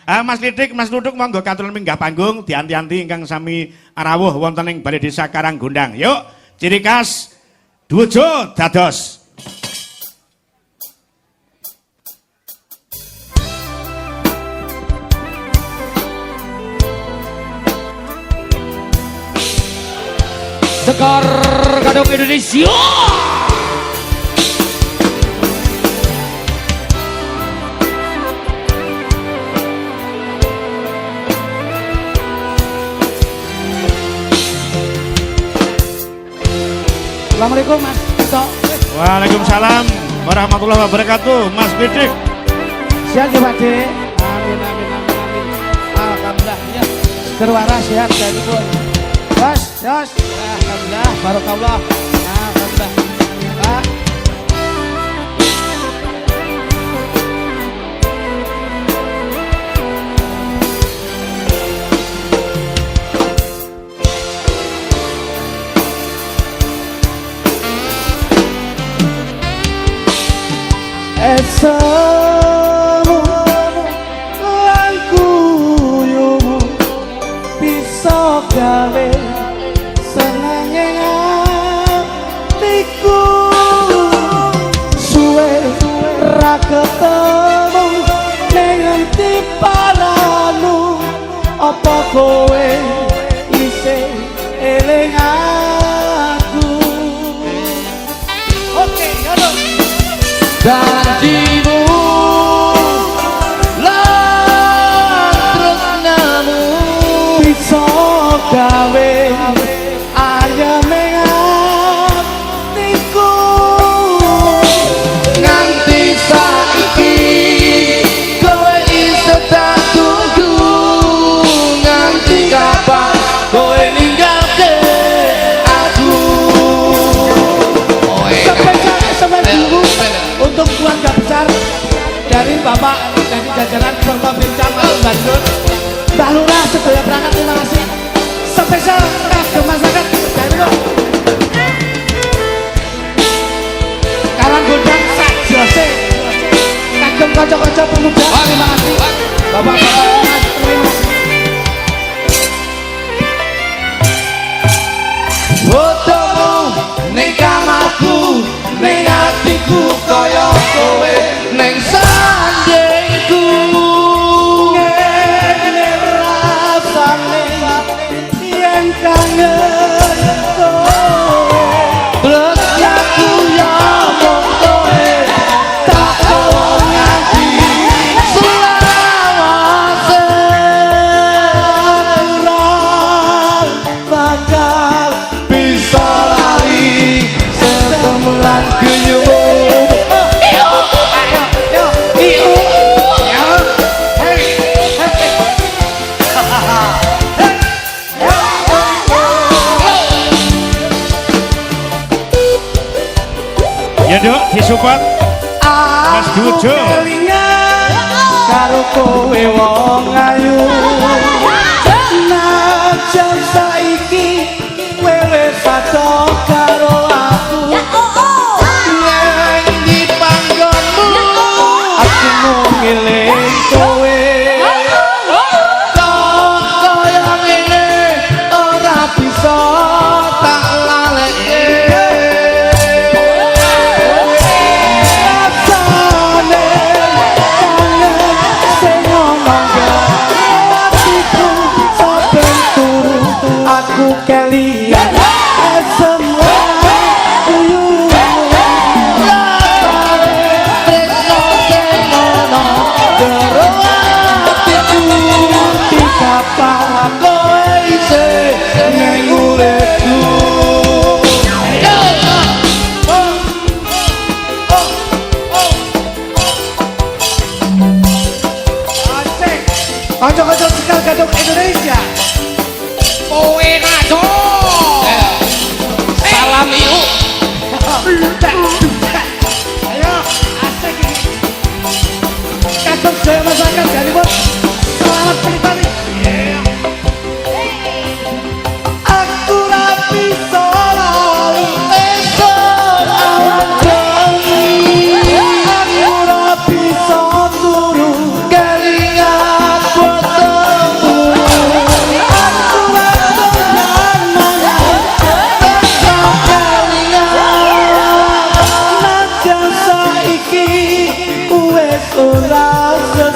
Mas Lidik, Mas Duduk monggo katur minggah panggung dianti-anti ingkang sami rawuh wonten ing Balai Desa Karanggondang. Yuk, ciri khas Dujo dados. Sekar Gadok Indonesia. Assalamualaikum Mas Tito. Waalaikumsalam warahmatullahi wabarakatuh. Mas Bidik. Sehat ya Pak D. Amin amin amin amin. Alhamdulillah ya. Terwaras sehat dari pun. Bos, jos. Alhamdulillah, barokallah. Alhamdulillah. Pak. Esamu lan kuyumu bisa gawe senenge atiku suwe ra ketemu ning endi paramu apa kowe isih eling aku. Oke, halo. Janjimu lan tresnamu bisa gawe ayame atiku nganti saiki kowe iso tak tunggu nganti kapan kowe ninggalke aku. sampai dulu untuk keluarga besar dari Bapak dari jajaran Kota Bincang Bandung, Mbak Lurah sedaya perangkat, terima kasih. Spesial ke masyarakat dari Karanggondang sak jose kagem kanca-kanca pemuda, terima kasih Bapak-bapak. Fotomu ning kamarku ning atiku kaya kowe ning sandingku ngene rasane yen kangen kowe tresnaku ya mung kowe tak kowe nganti selawase bakal bisa lari setemelan genyumu. Ya Dok, disupport Mas Dujo. Karo kowe wong ayu najan saiki kowe padha karo aku Neng di panggonmu aku mung ngeling kowe kaya ngene ora bisa tak laleke. rasane kangen sing ngomong hatiku saben turu aku kelian semua Kanca-kanca sekal Gadok Indonesia. Kowe ngaco. Salam yuk. Ayo, asik ini. Gadok Jaya masyarakat dari bos. Selamat menikmati. Aku rapi solali esok awan bengi. Aku rapi turu kelingan wis ora